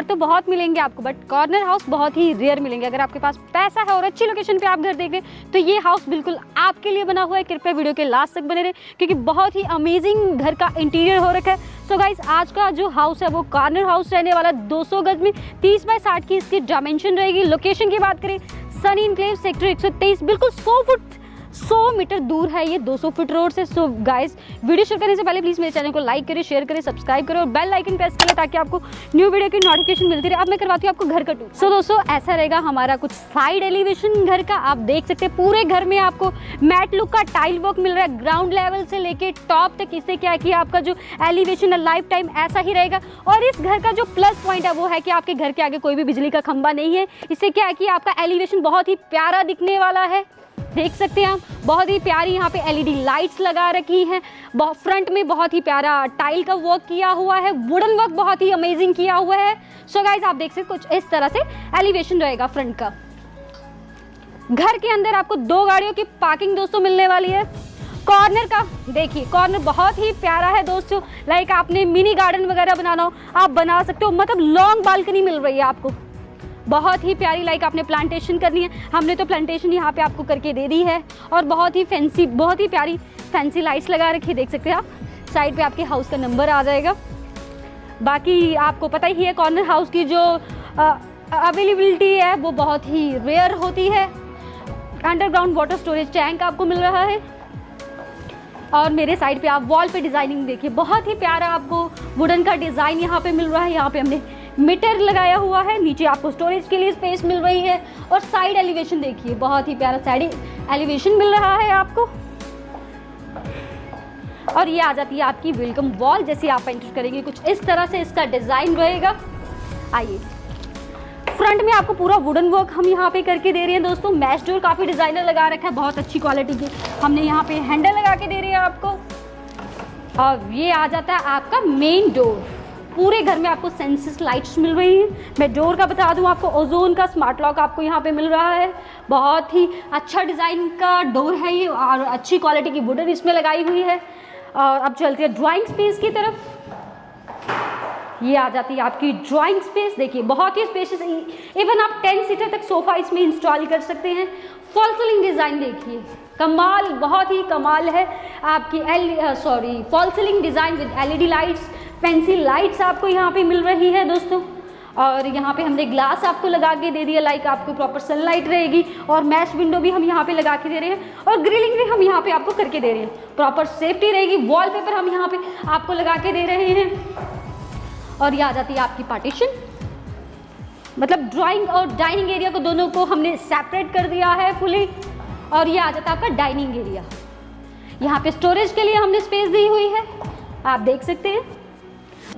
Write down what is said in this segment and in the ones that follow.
घर तो बहुत मिलेंगे आपको, बट कॉर्नर हाउस बहुत ही रेयर मिलेंगे। अगर आपके पास पैसा है और अच्छी लोकेशन पे आप घर देख रहे हैं तो ये हाउस बिल्कुल आपके लिए बना हुआ है। कृपया वीडियो के लास्ट तक बने रहे क्योंकि बहुत ही अमेजिंग घर का इंटीरियर हो रखा है। सो गाइस, आज का जो हाउस है वो कॉर्नर हाउस रहने वाला 200 गज में 30 बाय 60 की इसकी डायमेंशन रहेगी। लोकेशन की बात करें, सनी इनक्लेव सेक्टर 123, बिल्कुल 100 मीटर दूर है ये 200 फुट रोड से। सो गाइस, वीडियो शुरू करने से पहले प्लीज़ मेरे चैनल को लाइक करें, शेयर करें, सब्सक्राइब करें और बेल आइकन प्रेस करें ताकि आपको न्यू वीडियो की नोटिफिकेशन मिलती रहे। अब मैं करवाती हूँ आपको घर का टूर। सो दोस्तों, ऐसा रहेगा हमारा कुछ साइड एलिवेशन घर का। आप देख सकते हैं पूरे घर में आपको मैट लुक का टाइल वर्क मिल रहा है, ग्राउंड लेवल से लेके टॉप तक। इससे क्या है कि आपका जो एलिवेशन है लाइफ टाइम ऐसा ही रहेगा। और इस घर का जो प्लस पॉइंट है वो है कि आपके घर के आगे कोई भी बिजली का खंभा नहीं है। इससे क्या है कि आपका एलिवेशन बहुत ही प्यारा दिखने वाला है। देख सकते हैं आप, बहुत ही प्यारी यहाँ पे एलईडी लाइट्स लगा रखी हैं। फ्रंट में बहुत ही प्यारा टाइल का वर्क किया हुआ है, वुडन वर्क बहुत ही अमेजिंग किया हुआ है। सो गाइज, आप देख सकते कुछ इस तरह से एलिवेशन रहेगा फ्रंट का। घर के अंदर आपको 2 गाड़ियों की पार्किंग दोस्तों मिलने वाली है। कॉर्नर का देखिए, कॉर्नर बहुत ही प्यारा है दोस्तों। लाइक आपने मिनी गार्डन वगैरह बनाना हो आप बना सकते हो। मतलब लॉन्ग बालकनी मिल रही है आपको, बहुत ही प्यारी। लाइक आपने प्लांटेशन करनी है, हमने तो प्लांटेशन यहाँ पे आपको करके दे दी है। और बहुत ही फैंसी, बहुत ही प्यारी फैंसी लाइट्स लगा रखी है। देख सकते हैं आप, साइड पे आपके हाउस का नंबर आ जाएगा। बाकी आपको पता ही है कॉर्नर हाउस की जो अवेलेबिलिटी है वो बहुत ही रेयर होती है। अंडरग्राउंड वाटर स्टोरेज टैंक आपको मिल रहा है। और मेरे साइड पे आप वॉल पे डिज़ाइनिंग देखिए, बहुत ही प्यारा आपको वुडन का डिज़ाइन यहाँ पे मिल रहा है। यहाँ पे हमने मीटर लगाया हुआ है, नीचे आपको स्टोरेज के लिए स्पेस मिल रही है। और साइड एलिवेशन देखिए, बहुत ही प्यारा साइड एलिवेशन मिल रहा है आपको। और ये आ जाती है आपकी वेलकम वॉल। जैसे आप एंटर करेंगे कुछ इस तरह से इसका डिज़ाइन रहेगा। आइए, फ्रंट में आपको पूरा वुडन वर्क हम यहाँ पे करके दे रहे हैं दोस्तों। मैश डोर काफ़ी डिज़ाइनर लगा रखा है, बहुत अच्छी क्वालिटी की हमने यहाँ पे हैंडल लगा के दे रहे हैं आपको। और ये आ जाता है आपका मेन डोर। पूरे घर में आपको सेंसिस लाइट्स मिल रही हैं। मैं डोर का बता दूं आपको, ओजोन का स्मार्ट लॉक आपको यहाँ पे मिल रहा है। बहुत ही अच्छा डिज़ाइन का डोर है ये और अच्छी क्वालिटी की वुडन इसमें लगाई हुई है। और अब चलते हैं ड्राइंग स्पेस की तरफ। ये आ जाती है आपकी ड्राइंग स्पेस। देखिए, बहुत ही स्पेशियस, इवन आप 10 सीटर तक सोफ़ा इसमें इंस्टॉल कर सकते हैं। फॉल सीलिंग डिज़ाइन देखिए, कमाल, बहुत ही कमाल है आपकी fall ceiling design with LED lights, fancy lights आपको यहाँ पे मिल रही है दोस्तों। और यहाँ पे हमने ग्लास आपको लगा के दे दिया, लाइक आपको प्रॉपर सनलाइट रहेगी। और मैश विंडो भी हम यहाँ पे लगा के दे रहे हैं और ग्रिलिंग भी हम यहाँ पे आपको करके दे रहे हैं। प्रॉपर सेफ्टी रहेगी। वॉलपेपर हम यहाँ पे आपको लगा के दे रहे हैं। और ये आ जाती है आपकी पार्टीशन, मतलब ड्राइंग और डाइनिंग एरिया को दोनों को हमने सेपरेट कर दिया है फुली। और ये आ जाता है आपका डाइनिंग एरिया। यहाँ पे स्टोरेज के लिए हमने स्पेस दी हुई है, आप देख सकते हैं।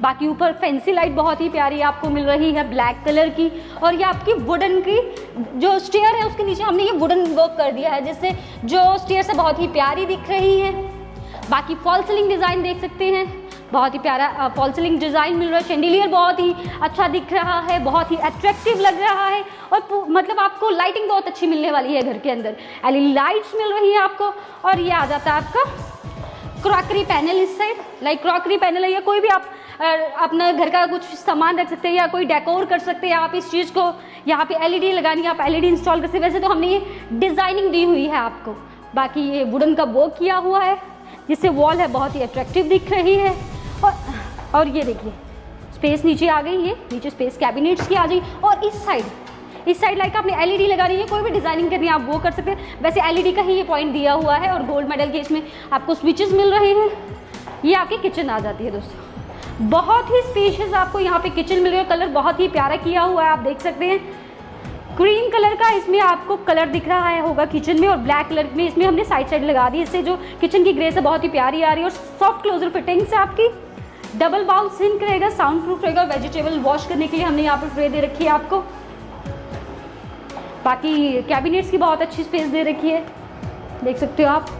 बाकी ऊपर फैंसी लाइट बहुत ही प्यारी आपको मिल रही है ब्लैक कलर की। और ये आपकी वुडन की जो स्टेयर है उसके नीचे हमने ये वुडन वर्क कर दिया है, जिससे जो स्टेयर है बहुत ही प्यारी दिख रही है। बाकी फॉल सीलिंग डिज़ाइन देख सकते हैं, बहुत ही प्यारा फॉल सीलिंग डिज़ाइन मिल रहा है। शैंडिलियर बहुत ही अच्छा दिख रहा है, बहुत ही अट्रैक्टिव लग रहा है। और मतलब आपको लाइटिंग बहुत अच्छी मिलने वाली है घर के अंदर। एलईडी लाइट्स मिल रही है आपको। और ये आ जाता है आपका क्रॉकरी पैनल इस साइड। लाइक क्रॉकरी पैनल है या कोई भी आप अपना घर का कुछ सामान रख सकते हैं या कोई डेकोर कर सकते हैं आप इस चीज़ को। यहाँ पे एलईडी लगानी है, आप एलईडी इंस्टॉल कर सकते हैं। वैसे तो हमने ये डिज़ाइनिंग दी हुई है आपको। बाकी ये वुडन का वर्क किया हुआ है जिससे वॉल है बहुत ही अट्रैक्टिव दिख रही है। और ये देखिए, स्पेस नीचे आ गई, ये नीचे स्पेस कैबिनेट्स की आ गई। और इस साइड लाइक आपने एलईडी लगा रही है, कोई भी डिज़ाइनिंग करनी है आप वो कर सकते हैं। वैसे एलईडी का ही ये पॉइंट दिया हुआ है और गोल्ड मेडल के इसमें आपको स्विचेस मिल रहे हैं। ये आपकी किचन आ जाती है दोस्तों, बहुत ही स्पेशियस आपको यहाँ पे किचन मिल रही है। कलर बहुत ही प्यारा किया हुआ है, आप देख सकते हैं। क्रीम कलर का इसमें आपको कलर दिख रहा है होगा किचन में, और ब्लैक कलर में इसमें हमने साइड लगा दी। इससे जो किचन की ग्रेस है बहुत ही प्यारी आ रही है। और सॉफ्ट क्लोजर फिटिंग्स है आपकी। डबल बाउल सिंक रहेगा, साउंड प्रूफ रहेगा। वेजिटेबल वॉश करने के लिए हमने यहाँ पर ट्रे दे रखी है आपको। बाकी कैबिनेट्स की बहुत अच्छी स्पेस दे रखी है, देख सकते हो आप।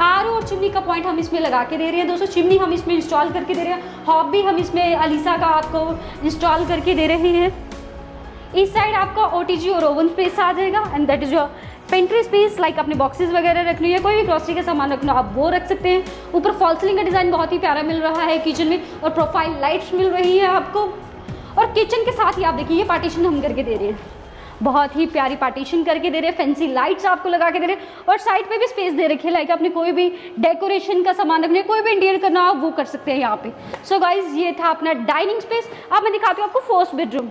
आर और चिमनी का पॉइंट हम इसमें लगा के दे रहे हैं दोस्तों। चिमनी हम इसमें इंस्टॉल करके दे रहे हैं। हॉब भी हम इसमें अलीसा का आपको इंस्टॉल करके दे रहे हैं। इस साइड आपका ओटीजी और ओवन स्पेस आ जाएगा and that is your pantry space like अपने बॉक्सेस वगैरह रखनी है, कोई भी ग्रोसरी का सामान रखना आप वो रख सकते हैं। ऊपर फॉल सीलिंग का डिज़ाइन बहुत ही प्यारा मिल रहा है किचन में, और प्रोफाइल लाइट्स मिल रही है आपको। और किचन के साथ ही आप देखिए ये पार्टीशन हम करके दे रहे हैं, बहुत ही प्यारी पार्टीशन करके दे रहे हैं, फैंसी लाइट्स आपको लगा के दे रहे हैं। और साइड पे भी स्पेस दे रखी है, लाइक आपने कोई भी डेकोरेशन का सामान रखना है, कोई भी इंटीरियर करना आप वो कर सकते हैं यहाँ पे। सो गाइज ये था अपना डाइनिंग स्पेस। अब मैं दिखाती हूँ आपको first bedroom.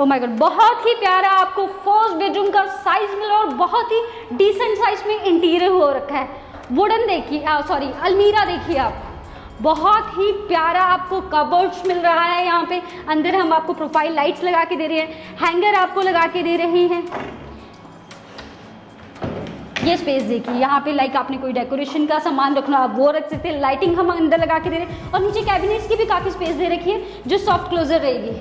Oh my God, बहुत ही प्यारा आपको फर्स्ट बेडरूम का साइज मिला और बहुत ही डिसेंट साइज में इंटीरियर हो रखा है। वुडन देखिए, सॉरी अलमीरा देखिए आप, बहुत ही प्यारा आपको कबर्ड्स मिल रहा है यहाँ पे। अंदर हम आपको प्रोफाइल लाइट्स लगा के दे रहे हैं, हैंगर आपको लगा के दे रहे हैं। ये स्पेस देखिए, यहाँ पे लाइक आपने कोई डेकोरेशन का सामान रखना आप वो रख सकते हैं। लाइटिंग हम अंदर लगा के दे रहे हैं, और नीचे कैबिनेट्स की भी काफ़ी स्पेस दे रखी है जो सॉफ्ट क्लोजर रहेगी।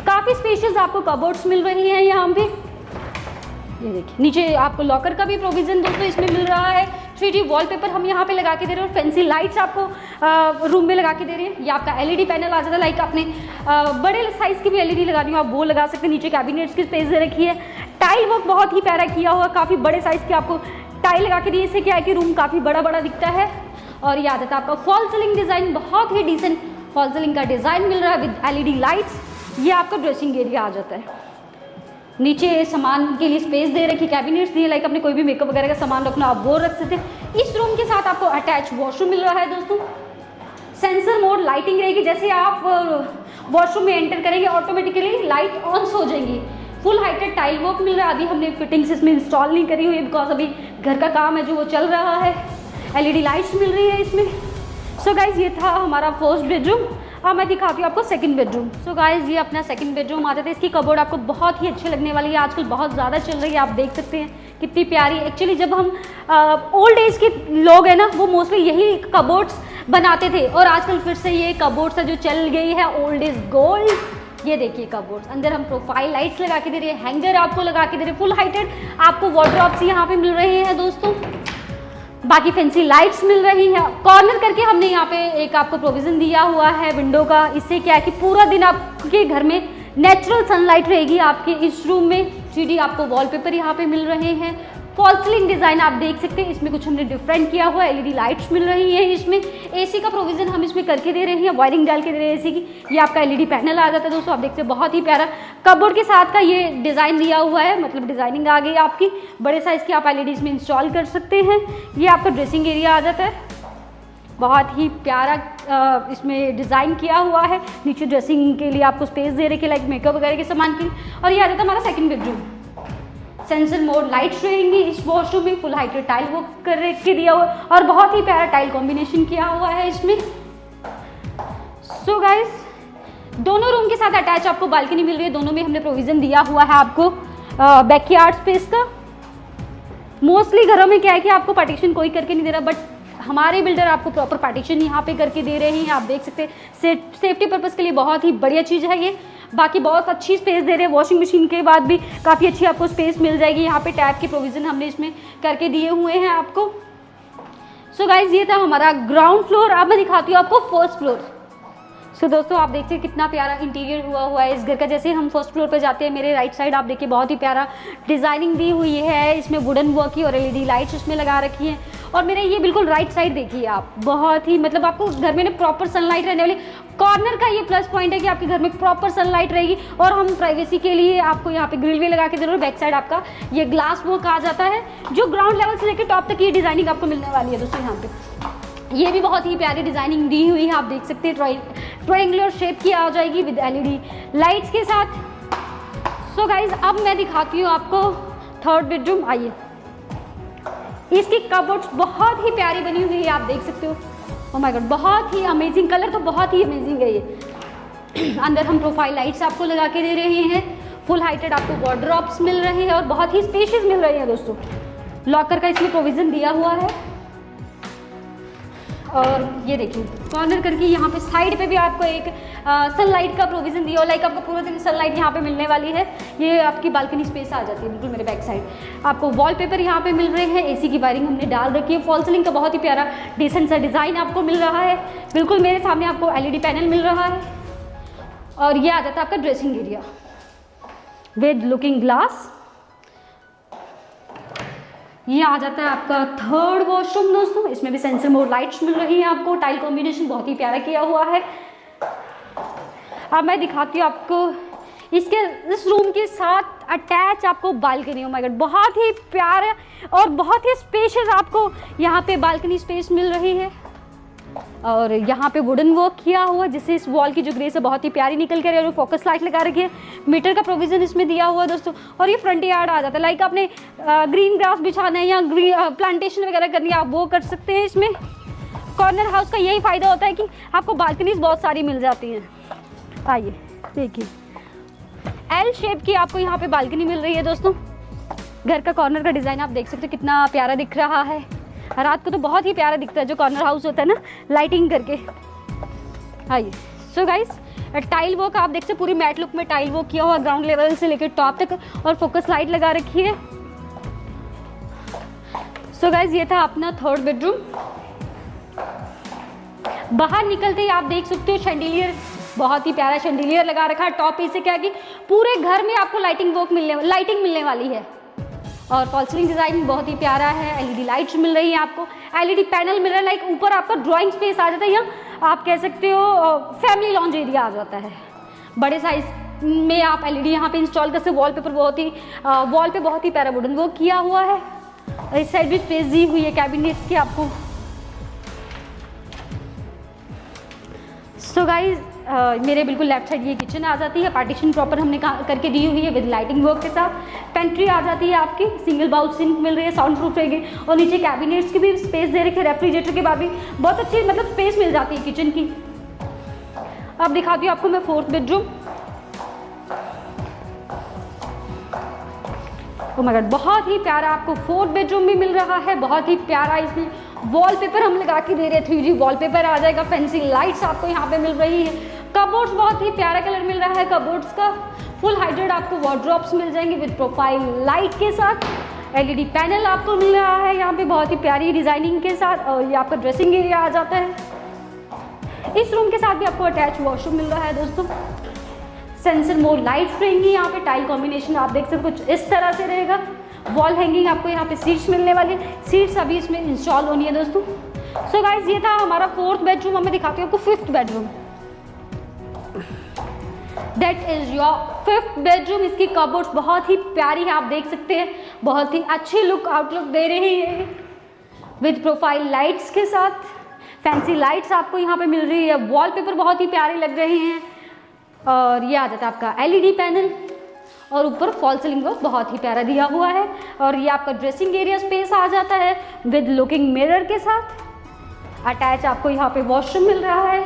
काफ़ी स्पेशियस आपको कबर्ड्स मिल रही हैं यहाँ पे। ये देखिए नीचे आपको लॉकर का भी प्रोविजन दोस्तों इसमें मिल रहा है। 3D वॉलपेपर हम यहाँ पे लगा के दे रहे हैं, और फैंसी लाइट्स आपको रूम में लगा के दे रहे हैं। ये आपका LED पैनल आ जाता है, लाइक आपने बड़े साइज़ की भी LED लगानी हो आप वो लगा सकते हैं। नीचे कैबिनेट्स की स्पेस दे रखी है। टाइल वर्क बहुत ही प्यारा किया हुआ, काफ़ी बड़े साइज़ की आपको टाइल लगा के दी। इससे क्या है कि रूम काफ़ी बड़ा बड़ा दिखता है। और ये आ जाता है आपका फॉल सीलिंग डिज़ाइन, बहुत ही डिसेंट फॉल सीलिंग का डिज़ाइन मिल रहा है विद LED लाइट्स। ये आपका ड्रेसिंग एरिया आ जाता है। नीचे सामान के लिए स्पेस दे रखी, कैबिनेट्स दिए, लाइक आपने कोई भी मेकअप वगैरह का सामान रखना आप वो रख सकते हैं। इस रूम के साथ आपको अटैच वॉशरूम मिल रहा है दोस्तों। सेंसर मोड लाइटिंग रहेगी, जैसे आप वॉशरूम में एंटर करेंगे ऑटोमेटिकली लाइट ऑन हो जाएंगी। फुल हाइटेड टाइल वर्क मिल रहा है। अभी हमने फिटिंग्स इसमें इंस्टॉल नहीं करी हुई है, बिकॉज अभी घर का काम है जो वो चल रहा है। LED लाइट्स मिल रही है इसमें। सो गाइज ये था हमारा फर्स्ट बेडरूम। अब मैं दिखाती हूँ आपको सेकंड बेडरूम। सो गाइज ये अपना सेकंड बेडरूम आता था। इसकी कबोर्ड आपको बहुत ही अच्छी लगने वाली है, आजकल बहुत ज़्यादा चल रही है, आप देख सकते हैं कितनी प्यारी। एक्चुअली जब हम ओल्ड एज के लोग हैं ना, वो मोस्टली यही कबोर्ड्स बनाते थे, और आजकल फिर से ये कबोर्ड्स है जो चल गई है, ओल्ड इज गोल्ड। ये देखिए कबोर्ड्स, अंदर हम प्रोफाइल लाइट्स लगा के दे रहे हैं, हैंगर आपको लगा के दे रहे हैं, फुल हाइटेड आपको वार्डरोब्स यहाँ पे मिल रहे हैं दोस्तों। बाकी फैंसी लाइट्स मिल रही है। कॉर्नर करके हमने यहाँ पे एक आपको प्रोविज़न दिया हुआ है विंडो का। इससे क्या है कि पूरा दिन आपके घर में नेचुरल सनलाइट रहेगी आपके इस रूम में। 3D आपको वॉलपेपर यहाँ पे मिल रहे हैं। फॉल सीलिंग डिज़ाइन आप देख सकते हैं, इसमें कुछ हमने डिफरेंट किया हुआ है। LED लाइट्स मिल रही है इसमें। AC का प्रोविज़न हम इसमें करके दे रहे हैं, वायरिंग डाल के दे रहे हैं AC की। ये आपका LED पैनल आ जाता है दोस्तों, आप देखते हैं बहुत ही प्यारा कबोर्ड के साथ का ये डिज़ाइन दिया हुआ है, मतलब डिज़ाइनिंग आ गई आपकी। बड़े साइज़ की आप LEDs में इंस्टॉल कर सकते हैं। ये आपका ड्रेसिंग एरिया आ जाता है, बहुत ही प्यारा इसमें डिज़ाइन किया हुआ है। नीचे ड्रेसिंग के लिए आपको स्पेस दे रखी है, लाइक मेकअप वगैरह के सामान की। और ये आ जाता है हमारा second bedroom. Sensor mode lights रहेंगी इस वॉशरूम में, फुल हाइटेड टाइल वर्क कर के दिया हुआ, और बहुत ही प्यारा टाइल कॉम्बिनेशन किया हुआ है इसमें। सो गाइस दोनों रूम के साथ अटैच आपको बालकनी मिल रही है। दोनों में हमने प्रोविज़न दिया हुआ है आपको बैकयार्ड स्पेस का। मोस्टली घरों में क्या है कि आपको पार्टीशन कोई करके नहीं दे रहा, बट हमारे बिल्डर आपको प्रॉपर पार्टीशन यहाँ पे करके दे रहे हैं। आप देख सकते हैं सेफ्टी पर्पज़ के लिए बहुत ही बढ़िया चीज़ है ये। बाकी बहुत अच्छी स्पेस दे रहे हैं, वॉशिंग मशीन के बाद भी काफ़ी अच्छी आपको स्पेस मिल जाएगी। यहाँ पे टैप के प्रोविज़न हमने इसमें करके दिए हुए हैं आपको। सो गाइज ये था हमारा ग्राउंड फ्लोर। अब मैं दिखाती हूँ आपको फर्स्ट फ्लोर। सो दोस्तों आप देखते हैं कितना प्यारा इंटीरियर हुआ है इस घर का। जैसे हम फर्स्ट फ्लोर पे जाते हैं, मेरे राइट साइड आप देखिए बहुत ही प्यारा डिज़ाइनिंग दी हुई है। इसमें वुडन वर्क की और LED लाइट्स उसमें लगा रखी हैं। और मेरे ये बिल्कुल राइट साइड देखिए आप, बहुत ही मतलब आपको घर में ना प्रॉपर सनलाइट रहने वाली। कॉर्नर का ये प्लस पॉइंट है कि आपके घर में प्रॉपर सनलाइट रहेगी। और हम प्राइवेसी के लिए आपको यहाँ पे ग्रिल भी लगा के दे रहे हैं। बैक साइड आपका ये ग्लास वर्क आ जाता है, जो ग्राउंड लेवल से लेकर टॉप तक ये डिज़ाइनिंग आपको मिलने वाली है दोस्तों। यहाँ पे ये भी बहुत ही प्यारी डिज़ाइनिंग दी हुई है, आप देख सकते हैं ट्रायंगुलर शेप की आ जाएगी विद LED लाइट्स के साथ। सो गाइज अब मैं दिखाती हूँ आपको थर्ड बेडरूम। आइए, इसकी कबोर्ड्स बहुत ही प्यारी बनी हुई है, आप देख सकते हो। ओह माय गॉड, बहुत ही अमेजिंग, कलर तो बहुत ही अमेजिंग है ये। अंदर हम प्रोफाइल लाइट्स आपको लगा के दे रहे हैं। फुल हाइटेड आपको वार्डरोब्स मिल रहे हैं और बहुत ही स्पेशियस मिल रही है दोस्तों। लॉकर का इसमें प्रोविज़न दिया हुआ है। और ये देखिए कॉर्नर करके यहाँ पे साइड पे भी आपको एक सनलाइट का प्रोविज़न दिया हो, लाइक आपको पूरा दिन सनलाइट यहाँ पे मिलने वाली है। ये आपकी बालकनी स्पेस आ जाती है बिल्कुल मेरे बैक साइड। आपको वॉलपेपर यहाँ पे मिल रहे हैं। AC की वायरिंग हमने डाल रखी है। फॉल सीलिंग का बहुत ही प्यारा डिसेंट सा डिज़ाइन आपको मिल रहा है। बिल्कुल मेरे सामने आपको LED पैनल मिल रहा है। और ये आ जाता है आपका dressing area with looking glass. ये आ जाता है आपका थर्ड वॉशरूम दोस्तों। इसमें भी सेंसर मोड लाइट्स मिल रही है आपको। टाइल कॉम्बिनेशन बहुत ही प्यारा किया हुआ है। अब मैं दिखाती हूँ आपको इसके इस रूम के साथ अटैच आपको बालकनी। ओ माय गॉड, बहुत ही प्यारा और बहुत ही स्पेशियस आपको यहाँ पे बालकनी स्पेस मिल रही है। और यहाँ पे वुडन वर्क किया हुआ जिससे इस वॉल की जो ग्रेस है बहुत ही प्यारी निकल कर और फोकस लाइट लगा रखी है। मीटर का प्रोविजन इसमें दिया हुआ है दोस्तों। और ये फ्रंट यार्ड आ जाता है, लाइक आपने ग्रीन ग्रास बिछाना है या प्लांटेशन वगैरह करनी है, आप वो कर सकते हैं। इसमें कॉर्नर हाउस का यही फ़ायदा होता है कि आपको बालकनीज बहुत सारी मिल जाती हैं। आइए देखिए, एल शेप की आपको यहाँ पे बालकनी मिल रही है दोस्तों। घर का कॉर्नर का डिज़ाइन आप देख सकते हो कितना प्यारा दिख रहा है। रात को तो बहुत ही प्यारा दिखता है जो कॉर्नर हाउस होता है ना, लाइटिंग करके। आइए, सो गाइस टाइल वर्क आप देख सकते पूरी मैट लुक में टाइल वर्क किया हुआ ग्राउंड लेवल से लेकर टॉप तक, और फोकस लाइट लगा रखी है। सो गाइस ये था अपना थर्ड बेडरूम। बाहर निकलते ही आप देख सकते हो शैंडिलियर, बहुत ही प्यारा शैंडिलियर लगा रखा है। टॉप पे से क्या कि पूरे घर में आपको लाइटिंग मिलने वाली है। और फॉल सीलिंग डिज़ाइन बहुत ही प्यारा है। एलईडी लाइट्स मिल रही है आपको, एलईडी पैनल मिल रहा है। लाइक ऊपर आपका ड्राइंग स्पेस आ जाता है, या आप कह सकते हो फैमिली लॉन्ज एरिया आ जाता है। बड़े साइज में आप एलईडी यहाँ पे इंस्टॉल कर सकते। वॉल पे बहुत ही प्यारा वुडन वर्क किया हुआ है। इस साइड भी स्पेस दी हुई है कैबिनेट्स की आपको। सो गाइज मेरे बिल्कुल लेफ्ट साइड ये किचन आ जाती है। पार्टीशन प्रॉपर हमने करके दी हुई है विद लाइटिंग वर्क के साथ। पेंट्री आ जाती है आपकी, सिंगल बाउल सिंक मिल रही है, साउंड प्रूफ रहेगी। और नीचे कैबिनेट्स की भी स्पेस दे रखी है। रेफ्रिजरेटर के बाद भी बहुत अच्छी मतलब स्पेस मिल जाती है किचन की। अब दिखाती हूँ आपको मैं fourth bedroom. Oh my God, बहुत ही प्यारा आपको फोर्थ बेडरूम भी मिल रहा है। बहुत ही प्यारा इसमें वॉलपेपर हम लगा के दे रहे हैं, 3D वॉलपेपर आ जाएगा। फैंसी लाइट्स आपको यहाँ पे मिल रही है। कबोर्ड्स बहुत ही प्यारा कलर मिल रहा है कबोर्ड्स का। फुल हाइटेड आपको वार्डरोब्स मिल जाएंगे विद प्रोफाइल लाइट के साथ। एलईडी पैनल आपको मिल रहा है यहाँ पे बहुत ही प्यारी डिजाइनिंग के साथ। और ये आपका ड्रेसिंग एरिया आ जाता है। इस रूम के साथ भी आपको अटैच वॉशरूम मिल रहा है दोस्तों। सेंसर मोड लाइट्स रहेंगी यहाँ पे। टाइल कॉम्बिनेशन आप देख सकते कुछ इस तरह से रहेगा। वॉल हैंगिंग आपको यहाँ पे सीट्स मिलने वाली है। सीट्स अभी इसमें इंस्टॉल होनी है दोस्तों। सो गाइज ये था हमारा फोर्थ बेडरूम। अब मैं दिखाती हूँ आपको fifth bedroom. That is your fifth bedroom. इसकी कबोर्ड्स बहुत ही प्यारी है, आप देख सकते हैं। बहुत ही अच्छी आउटलुक दे रही है विद प्रोफाइल लाइट्स के साथ। फैंसी लाइट्स आपको यहाँ पे मिल रही है। वॉलपेपर बहुत ही प्यारे लग रहे हैं। और ये आ जाता है आपका एलईडी पैनल। और ऊपर फॉल सीलिंग वर्क बहुत ही प्यारा दिया हुआ है। और ये आपका ड्रेसिंग एरिया स्पेस आ जाता है विद लुकिंग मिरर के साथ। अटैच आपको यहाँ पे वॉशरूम मिल रहा है।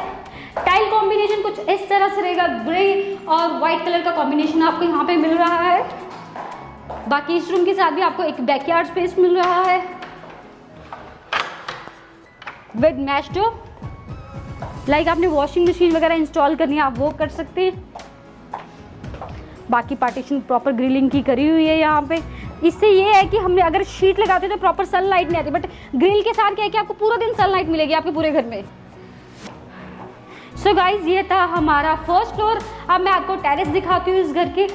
टाइल कॉम्बिनेशन कुछ इस तरह से रहेगा। ग्रे और वाइट कलर का कॉम्बिनेशन आपको यहाँ पे मिल रहा है। बाकी इस रूम के साथ भी आपको एक बैकयार्ड स्पेस मिल रहा है विद मैश डोर। लाइक आपने वॉशिंग मशीन वगैरह इंस्टॉल करनी है, आप वो कर सकते हैं। बाकी पार्टीशन प्रॉपर ग्रिलिंग की करी हुई है यहाँ पे। इससे ये है कि हमने अगर शीट लगाते तो प्रॉपर सनलाइट नहीं आती, बट ग्रिल के साथ क्या है कि आपको पूरा दिन सनलाइट मिलेगी आपके पूरे घर में। सो गाइज ये था हमारा फर्स्ट फ्लोर। अब मैं आपको टेरेस दिखाती हूँ इस घर के।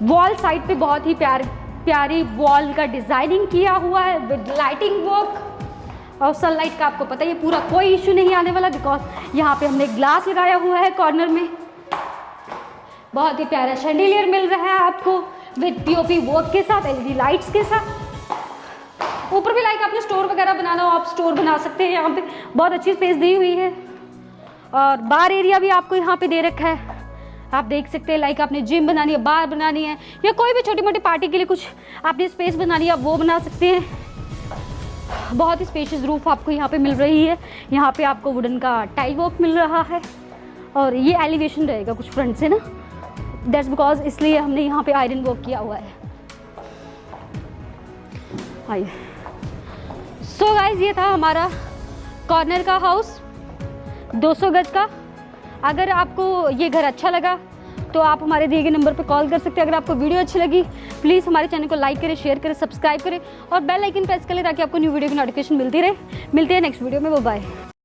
वॉल साइड पे बहुत ही प्यारी वॉल का डिजाइनिंग किया हुआ है विद लाइटिंग वर्क। और सनलाइट का आपको पता है ये पूरा कोई इश्यू नहीं आने वाला, बिकॉज यहाँ पे हमने ग्लास लगाया हुआ है कॉर्नर में। बहुत ही प्यारा शैंडिलियर मिल रहा है आपको विद पीओपी वर्क के साथ, एलईडी लाइट्स के साथ। ऊपर भी लाइक आपने स्टोर वगैरह बनाना हो आप स्टोर बना सकते हैं। यहाँ पे बहुत अच्छी स्पेस दी हुई है। और बार एरिया भी आपको यहाँ पे दे रखा है, आप देख सकते हैं। लाइक आपने जिम बनानी है, बार बनानी है, या कोई भी छोटी मोटी पार्टी के लिए कुछ आपने स्पेस बनानी है, आप वो बना सकते हैं। बहुत ही स्पेशियस रूफ आपको यहाँ पे मिल रही है। यहाँ पे आपको वुडन का टाइल वर्क मिल रहा है। और ये एलिवेशन रहेगा कुछ फ्रंट से ना, दैट्स बिकॉज इसलिए हमने यहाँ पे आयरन वर्क किया हुआ है। आइए, सो गाइज ये था हमारा कॉर्नर का हाउस 200 गज का। अगर आपको ये घर अच्छा लगा तो आप हमारे दिए गए नंबर पर कॉल कर सकते हैं। अगर आपको वीडियो अच्छी लगी प्लीज़ हमारे चैनल को लाइक करें, शेयर करें, सब्सक्राइब करें और बेल आइकन प्रेस करें ताकि आपको न्यू वीडियो की नोटिफिकेशन मिलती रहे। मिलते हैं नेक्स्ट वीडियो में, बाय।